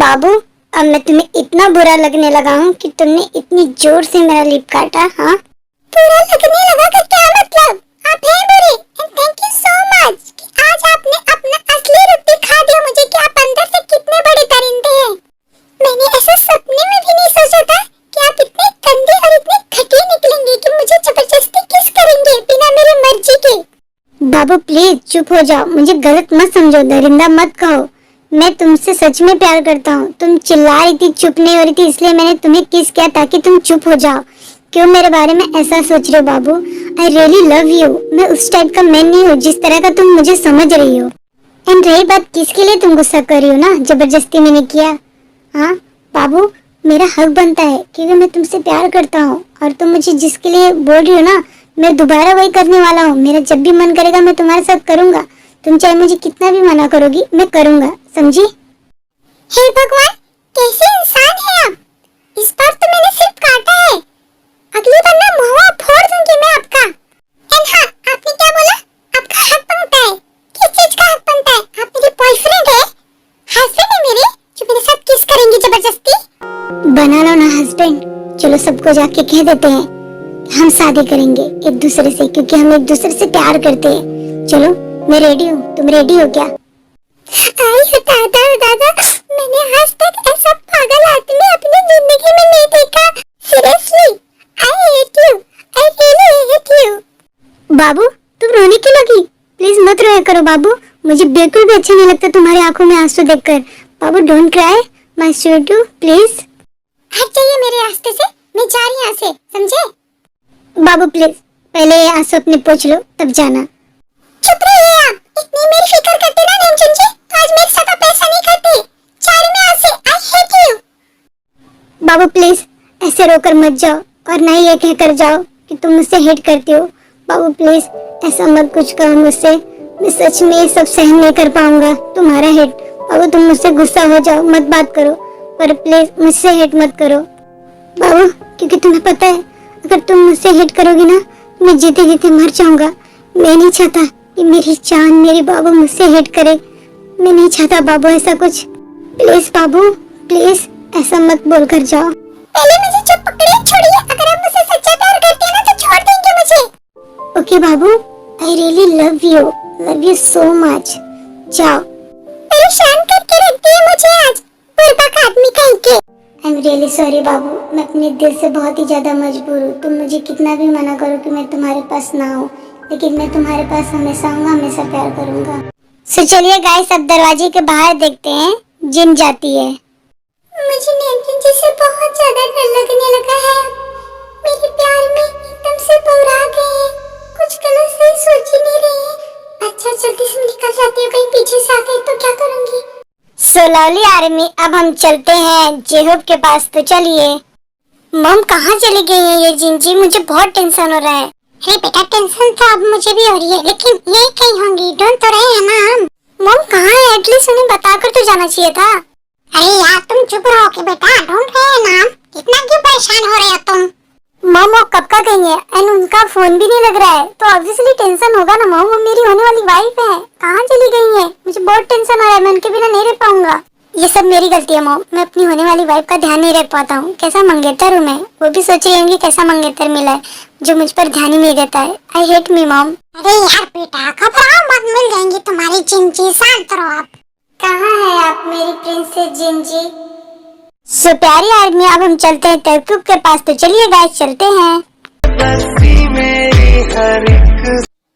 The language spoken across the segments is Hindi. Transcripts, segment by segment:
बाबू, अब मैं तुम्हें इतना बुरा लगने लगा हूँ कि तुमने इतनी जोर से मेरा लिप काटा। हाँ, बुरा लगने लगा का क्या मतलब? आप हैं बुरे। And thank you so much कि आज आपने अपना असली रूप दिखा दिया मुझे कि आप अंदर से कितने बड़े दरिंदे हैं। मैंने ऐसा सपने में भी नहीं सोचा था कि आप इतने गंदे और इतने घटिया निकलेंगे कि मुझे जबरदस्ती किस करेंगे बिना मेरी मर्जी के। बाबू प्लीज चुप हो जाओ, मुझे गलत मत समझो, दरिंदा मत कहो। मैं तुमसे सच में प्यार करता हूँ। तुम चिल्ला रही थी, चुप नहीं हो रही थी, इसलिए मैंने तुम्हें किस किया ताकि तुम चुप हो जाओ। क्यों मेरे बारे में ऐसा सोच रहे हो बाबू? I really love you. मैं उस टाइप का मैन नहीं हूँ जिस तरह का तुम मुझे समझ रही हो। एंड रही बात किसके लिए तुम गुस्सा कर रही हो ना, जबरदस्ती मैंने किया। हाँ बाबू, मेरा हक बनता है क्योंकि मैं तुमसे प्यार करता हूँ और तुम मुझे जिसके लिए बोल रही हो ना, मैं दोबारा वही करने वाला हूँ। मेरा जब भी मन करेगा मैं तुम्हारे साथ करूंगा। तुम चाहे मुझे कितना भी मना करोगी, मैं करूंगा, समझी? हे भगवान, कैसे इंसान है आप? इस बार तो मैंने सिर्फ काटा है, अगली बार ना मुंह फोड़ दूंगी मैं आपका। एंड हाँ, आपने क्या बोला? आपका हक बनता है? किस चीज का हक बनता है? आप मेरे बॉयफ्रेंड है, हस्बैंड है मेरे, जो मेरे साथ किस करेंगे जबरदस्ती? बना लो ना हस्बैंड। चलो सबको जाके कह देते हैं हम शादी करेंगे एक दूसरे से, क्योंकि हम एक दूसरे से प्यार करते हैं। चलो मैं रेडी हूँ, तुम रेडी हो क्या? आई दादा दादा, मैंने आज तक ऐसा पागल आदमी अपनी जिंदगी में नहीं देखा। Seriously, I hate you, I really hate you. बाबू तुम रोने क्यों लगी? प्लीज मत रोया करो बाबू, मुझे बिल्कुल भी अच्छा नहीं लगता तुम्हारी आंखों में आंसू देखकर। बाबू don't cry, my sweet you, please हट जाइए मेरे रास्ते से, मैं जा रही हूँ यहाँ से, समझे? बाबू प्लीज पहले ये आंसू अपने पोंछ लो तब जाना। चुप रहिए आप, इतनी मेरी फिक्र करते ना नेमचंद जी तो आज मेरे साथ पैसा नहीं खाते। चार में यहाँ से, आई हेट यू। बाबू प्लीज ऐसे रोकर मत जाओ और ना ही ये कहकर जाओ कि तुम मुझसे हेट करती हो। बाबू प्लीज ऐसा मत कुछ कहो मुझसे, मैं सच में ये सब सहन नहीं कर पाऊंगा तुम्हारा हेट। बाबू तुम मुझसे गुस्सा हो जाओ, मत बात करो, पर प्लीज मुझसे हेट मत करो बाबू, क्योंकि तुम्हें पता है अगर तुम मुझसे हेट करोगी ना मैं जीते जीते मर जाऊंगा। मैं नहीं चाहता कि मेरी जान मेरे बाबू मुझसे हेट करे। मैं नहीं चाहता बाबू ऐसा कुछ। प्लीज बाबू प्लीज ऐसा मत बोल कर जाओ। पहले मुझे चुप पकड़े, छोड़िए। अगर आप मुझसे सच्चा प्यार करते हैं ना तो छोड़ देंगे मुझे। Okay Babu, I really love you so much. जाओ। परेशान करके रखती है मुझे आज, बुर्बक आदमी कहीं के। आई एम रियली सॉरी बाबू, मैं अपने दिल से बहुत ही ज्यादा मजबूर हूँ। तुम मुझे कितना भी मना करो कि मैं तुम्हारे पास ना हूँ, लेकिन मैं तुम्हारे पास हमेशा आऊंगा, हमेशा प्यार करूंगा। सो चलिए गाइस, अब दरवाजे के बाहर देखते हैं जिन जाती है। मुझे नेमचंद जी से बहुत ज्यादा डर लगने लगा है। मेरे प्यार में एकदम से बौरा गए हैं, कुछ गलत सही सोच ही नहीं रही है। अच्छा जल्दी से निकल जाती हूँ, कहीं पीछे से आ गए तो क्या करूंगी। सो लवली आर्मी, अब हम चलते हैं जेहोब के पास। तो चलिए। मम कहाँ चली गई है ये जिंजी? मुझे बहुत टेंशन हो रहा है। अरे बेटा टेंशन तो अब मुझे भी हो रही है, लेकिन ये कहीं होंगी, ढूंढ तो रहे हैं ना हम। मम कहाँ है? एटलीस्ट उन्हें बताकर तो जाना चाहिए था। अरे यार तुम चुप रहो कि बेटा, ढूंढ रहे हैं ना हम, इतना क्यों परेशान हो रहे हो तुम? मम वो कब का गई है एंड उनका फोन भी नहीं लग रहा है, तो ऑब्वियसली टेंशन होगा ना मम। वो मेरी होने वाली वाइफ है, कहाँ चली गई है? मुझे बहुत टेंशन हो रहा है, मैं उनके बिना नहीं रह पाऊंगा। ये सब मेरी गलती है मॉम, मैं अपनी होने वाली वाइफ का ध्यान नहीं रख पाता हूँ। कैसा मंगेतर हूँ मैं, वो भी सोच रही होंगी कैसा मंगेतर मिला है जो मुझ पर ध्यान ही नहीं देता है। I hate me mom. अरे यार बेटा घबराओ मत, मिल जाएंगी तुम्हारी जिंजी, शांत रहो आप। कहाँ है आप मेरी प्रिंसेस जिंजी? सो प्यारी आदमी, अब हम चलते हैं तरकुब के पास। तो चलिए गाइस चलते हैं।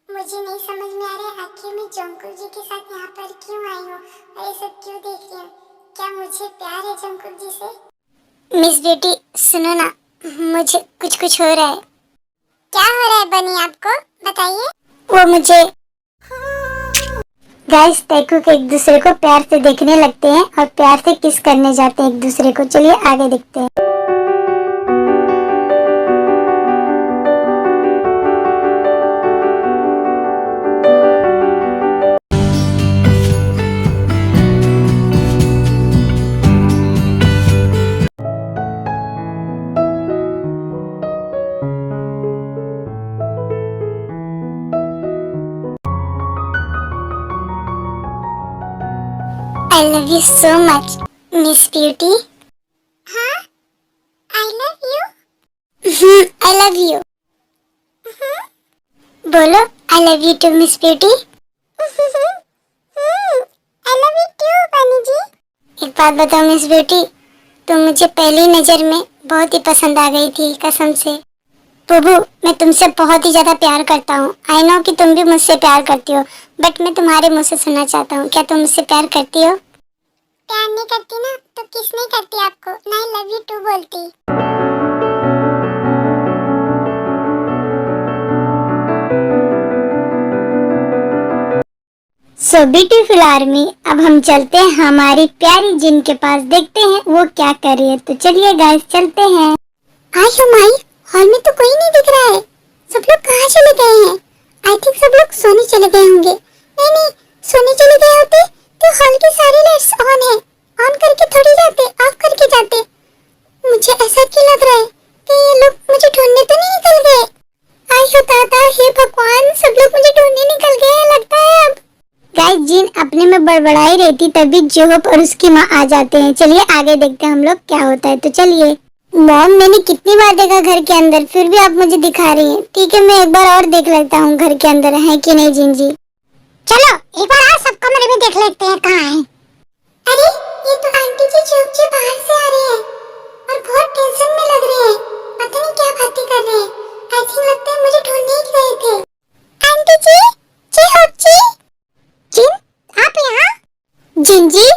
मुझे नहीं समझ में आ रहा आखिर मैं जंकुक जी के साथ यहाँ पर क्यों आई हूँ और ये सब क्यों देख रही हूँ। क्या मुझे प्यार है जंकुक जी से? मिस बेटी सुनो ना, मुझे कुछ कुछ हो रहा है। क्या हो रहा है बनी, आपको बताइए। वो मुझे गाइस तैकूक एक दूसरे को प्यार से देखने लगते हैं और प्यार से किस करने जाते हैं एक दूसरे को। चलिए आगे देखते हैं। I love you so much. Miss beauty. हाँ, I love you. I love you. बोलो I love you too miss beauty. I love you too bunny ji. एक बात बताओ मिस ब्यूटी, तुम मुझे पहली नजर में बहुत ही पसंद आ गई थी, कसम से। बुबू, मैं तुमसे बहुत ही ज्यादा प्यार करता हूँ। आई नो कि तुम भी मुझसे प्यार करती हो, बट मैं तुम्हारे मुंह से सुनना चाहता हूँ, क्या तुम मुझसे प्यार करती हो? प्यार नहीं करती ना तो किसने करती आपको? ना आई लव यू टू बोलती। सो ब्यूटीफुल आर्मी, अब हम चलते हैं हमारी प्यारी जिन के पास, देखते हैं वो क्या कर रही है। तो चलिए गाइस चलते हैं। आई माई, हॉल में तो कोई नहीं दिख रहा है। सब लोग कहाँ चले गए हैं? आई थिंक सब लोग सोने चले गए होंगे। नहीं नहीं, सोने चले गए होते तो हॉल की सारी लाइट्स ऑन है, ऑन करके थोड़ी जाते, ऑफ करके जाते। मुझे ऐसा क्यों लग रहा है कि ये लोग मुझे ढूंढने तो नहीं निकल गए? आई हो दादा, हे भगवान, सब लोग मुझे ढूंढने निकल गए हैं लगता है। अब गाइस जिन अपने में बड़बड़ाई रहती तभी जोहब और उसकी माँ आ जाते हैं। चलिए आगे देखते हैं हम लोग क्या होता है। तो चलिए। मॉम, मैंने कितनी बार देखा घर के अंदर, फिर भी आप मुझे दिखा रही हैं। ठीक है, मैं एक बार और देख लेता हूँ घर के अंदर है कि नहीं जिन जी। चलो एक बार और सब कमरे में देख लेते हैं कहाँ है। अरे ये तो आंटी जी चुप से बाहर से आ रही है और बहुत टेंशन में लग रहे हैं। पता नहीं क्या बातें कर रहे हैं। आई थिंक लगता है मुझे ढूंढने ही गए थे। आंटी जी, चुप जी। जिन, आप यहाँ? जिन जी।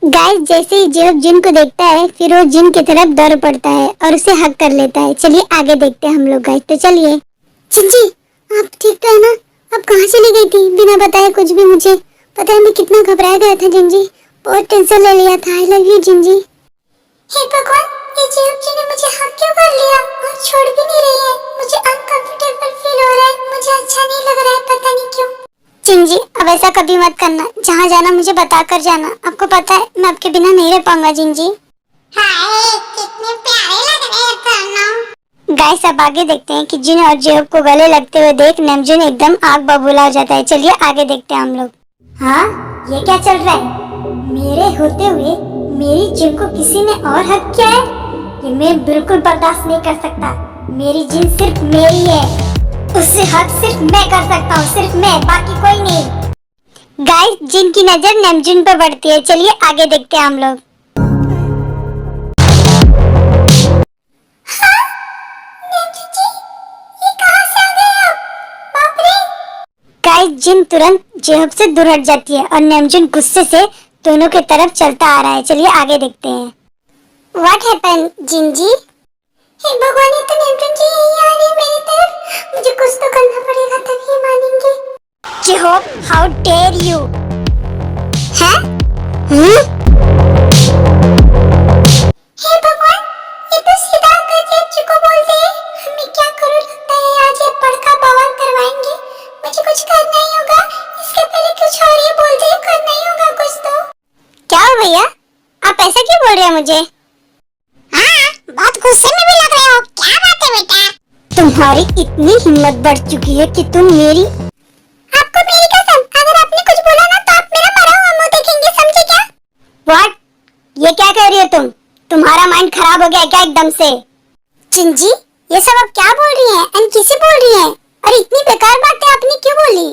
गाइस जैसे ही जेब जिन को देखता है फिर वो जिन की तरफ दौड़ पड़ता है और उसे हक कर लेता है। चलिए आगे देखते हैं हम लोग गाइस। तो चलिए। जिन जी, आप ठीक तो है ना? आप कहाँ चली गई थी बिना बताए कुछ भी? मुझे पता है मैं कितना घबरा गया था जिन जी, बहुत टेंशन ले लिया था। आई लव यू जिन जी। हे भगवान, ये जेब जी ने मुझे हक क्यों कर लिया और छोड़ भी नहीं रही है? मुझे अनकंफर्टेबल फील हो रहा है, मुझे अच्छा नहीं लग रहा है, पता नहीं क्यों। जिन जी अब ऐसा कभी मत करना, जहाँ जाना मुझे बता कर जाना। आपको पता है मैं आपके बिना नहीं रह पाऊंगा जिन जी। हाय कितने प्यारे लग रहे हैं दोनों। गाइस अब आगे देखते हैं कि जिन और जेब को गले लगते हुए देख नमजून एकदम आग बबूला हो जाता है। चलिए आगे देखते हैं हम लोग। हाँ, ये क्या चल रहा है? मेरे होते हुए मेरी जिन को किसी ने और हक किया है? ये मैं बिल्कुल बर्दाश्त नहीं कर सकता। मेरी जिन सिर्फ मेरी है, उससे हक सिर्फ मैं कर सकता हूँ, सिर्फ मैं, बाकी कोई नहीं। गाइस जिन की नजर नमजून पर पड़ती है। चलिए आगे देखते हैं हम लोग। हाँ? नमजून जी, ये कहाँ से आ गए आप? बाप रे! गाइस जिन तुरंत जेहब से दूर हट जाती है और नमजून गुस्से से दोनों की तरफ चलता आ रहा है। चलिए आगे देखते हैं। What happened, जिन जी? हे भगवान, ये तो नमजून जी यही आ रही है मेरी तरफ। मुझे कुछ तो करना पड़ेगा तभी ये मानेंगे। जेहब, हाउ डेयर यू? हैं? हे भगवान, ये तो सीधा आकर जेब जी को बोलते हैं। मैं क्या करूं, लगता है आज ये बड़का बवाल करवाएंगे। मुझे कुछ करना ही होगा, इसके पहले कुछ और ही बोलते हैं, करना ही होगा कुछ तो। क्या हो भैया, आप ऐसा क्यों बोल रहे हैं मुझे? बहुत गुस्से में भी लग रहे हो, क्या बात है बेटा? तुम्हारी इतनी हिम्मत बढ़ चुकी है कि तुम मेरी, आपको मेरी कसम, अगर आपने कुछ बोला ना तो आप मेरा मरा हुआ मुंह देखेंगे, समझे क्या? व्हाट? ये क्या कह रही हो तुम? तुम्हारा माइंड खराब हो गया क्या एकदम से? जिन जी, ये सब आप क्या बोल रही हैं एंड किसे बोल रही हैं? और इतनी बेकार बातें आपने क्यों बोली?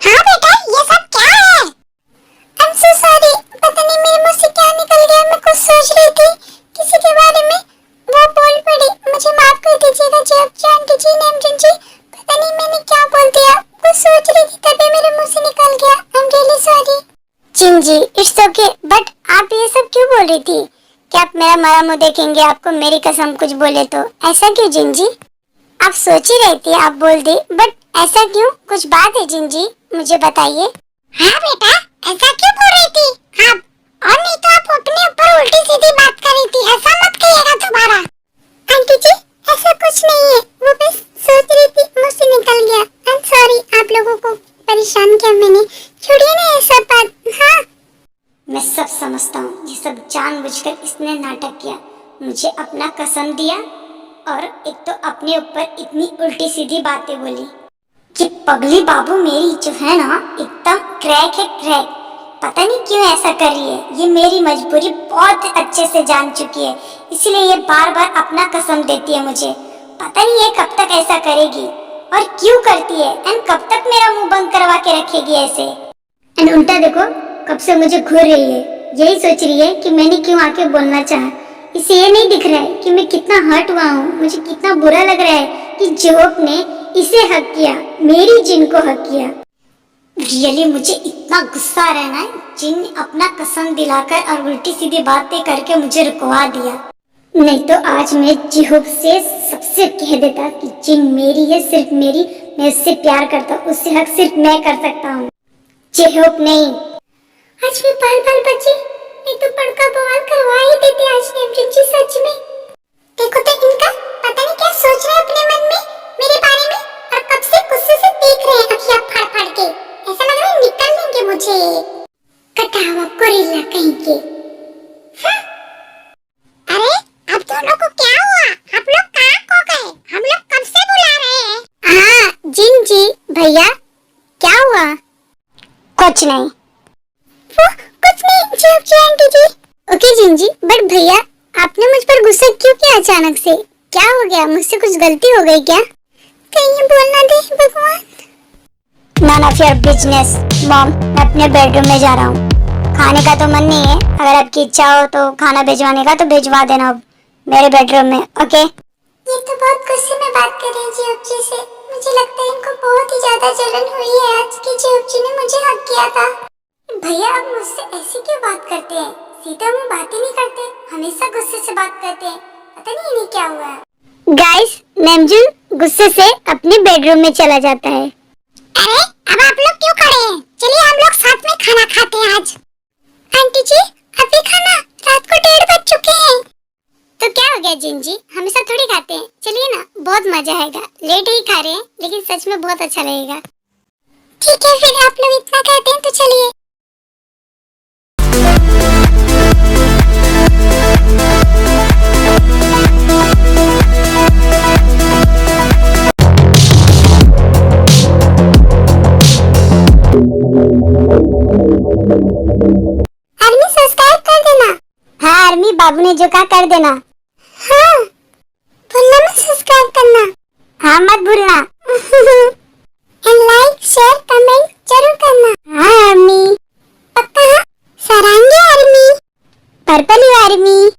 हाँ बेटा, ये सब क्या है? आई एम सो सॉरी, पता नहीं मेरे मुंह से क्या निकल गया। मैं कुछ सोच रही थी किसी के बारे में, वो बोल पड़ी। मुझे माफ कर दीजिएगा जेब जी, आंटी जी, नमजून जी, पता नहीं मैंने क्या बोल दिया। कुछ सोच रही थी तभी मेरे मुंह से निकल गया। I am really sorry. जिन जी इट्स ओके, बट आप ये सब क्यों बोल रही थी? क्या आप मेरा मरा मुंह देखेंगे? आपको मेरी कसम कुछ बोले तो ऐसा क्यों जिन जी? आप सोच ही रही थी, आप बोल दी, बट ऐसा क्यों? कुछ बात है जिन जी, मुझे बताइए। हाँ बेटा, ऐसा क्यों बोल रही थी आप? और नहीं तो आप अपने ऊपर उल्टी सीधी बात कर रही थी, ऐसा मत कहिएगा दोबारा। आंटी जी ऐसा कुछ नहीं है, वो बस सोच रही थी, मुझसे निकल गया। आई एम सॉरी, आप लोगों को परेशान किया मैंने, छोड़िए ना ये सब बात। हाँ मैं सब समझता हूँ, ये सब जानबूझकर इसने नाटक किया, मुझे अपना कसम दिया और एक तो अपने ऊपर इतनी उल्टी सीधी बातें बोली। ये पगली बाबू मेरी जो है ना एकदम क्रैक है, क्रैक। पता नहीं क्यों ऐसा कर रही है। ये मेरी मजबूरी बहुत अच्छे से जान चुकी है, इसलिए ये बार बार अपना कसम देती है मुझे। पता नहीं ये कब तक ऐसा करेगी और क्यों करती है, एंड कब तक मेरा मुंह बंद करवा के रखेगी ऐसे। एंड उल्टा देखो, कब से मुझे घूर रही है, यही सोच रही है कि मैंने क्यों आके बोलना चाहा। इसे ये नहीं दिख रहा है कि मैं कितना हर्ट हुआ हूँ, मुझे कितना बुरा लग रहा है कि जोक ने इसे हक किया, मेरी जिन को हक किया। रियली मुझे इतना गुस्सा आ रहा है ना, जिन ने अपना कसम दिलाकर और उल्टी सीधी बातें करके मुझे रुकवा दिया। नहीं तो आज मैं जिहोप से सबसे कह देता कि जिन मेरी है, सिर्फ मेरी, मैं उससे प्यार करता हूँ, उससे हक सिर्फ मैं कर सकता हूँ, जिहोप नहीं। आज भी बाल बाल बचे, नहीं तो पड़का बवाल करवा ही देते आज नेमरिन जी। सच में देखो तो इनका, पता नहीं क्या सोच रहे हैं अपने मन में मेरे बारे में, और कब से गुस्से से देख रहे हैं अखियां फाड़ फाड़ के। ऐसा लग रहा है निकल लेंगे मुझे, कटा हुआ गोरिल्ला कहीं के। अरे अब दोनों को क्या हुआ? आप लोग कहाँ खो गए? हम लोग कब से बुला रहे हैं। हाँ जिन जी भैया, क्या हुआ? कुछ नहीं, कुछ नहीं जी आंटी जी। ओके जिन जी, बट भैया आपने मुझ पर गुस्सा क्यों किया अचानक से? क्या हो गया? मुझसे कुछ गलती हो गई क्या? कहीं बोलना दे भगवान। None of your business mom, मैं अपने बेडरूम में जा रहा हूँ। खाने का तो मन नहीं है, अगर आपकी इच्छा हो तो खाना भिजवाने का तो भिजवा देना अब मेरे बेडरूम में, ओके? ये तो बहुत गुस्से में बात कर रही है जी जी से। मुझे लगता है इनको बहुत ही ज्यादा जलन हुई है आज की जी ने मुझे हक किया था। भैया आप मुझसे ऐसे क्यों बात करते हैं? सीधा मुंह बात ही नहीं करते, हमेशा गुस्से से बात करते हैं। पता नहीं इन्हें क्या हुआ है। गाइस, नेमजुन गुस्से से अपने बेडरूम में चला जाता है। अरे अब आप लोग क्यों खड़े हैं? चलिए हम लोग साथ में खाना खाते हैं आज। आंटी जी अभी खाना, रात को 1:30 बज चुके हैं। तो क्या हो गया जिन जी, हमेशा थोड़ी खाते हैं। चलिए ना, बहुत मजा आएगा। लेट ही खा रहे हैं लेकिन सच में बहुत अच्छा लगेगा। ठीक है फिर, आप लोग इतना कहते हैं तो चलिए। आर्मी सब्सक्राइब कर देना। हाँ आर्मी बाबू ने जो कहा कर देना। हाँ भूलना मत सब्सक्राइब करना। हाँ मत भूलना। एंड लाइक शेयर कमेंट जरूर करना। हाँ आर्मी पक्का। Sarangi army, purple army.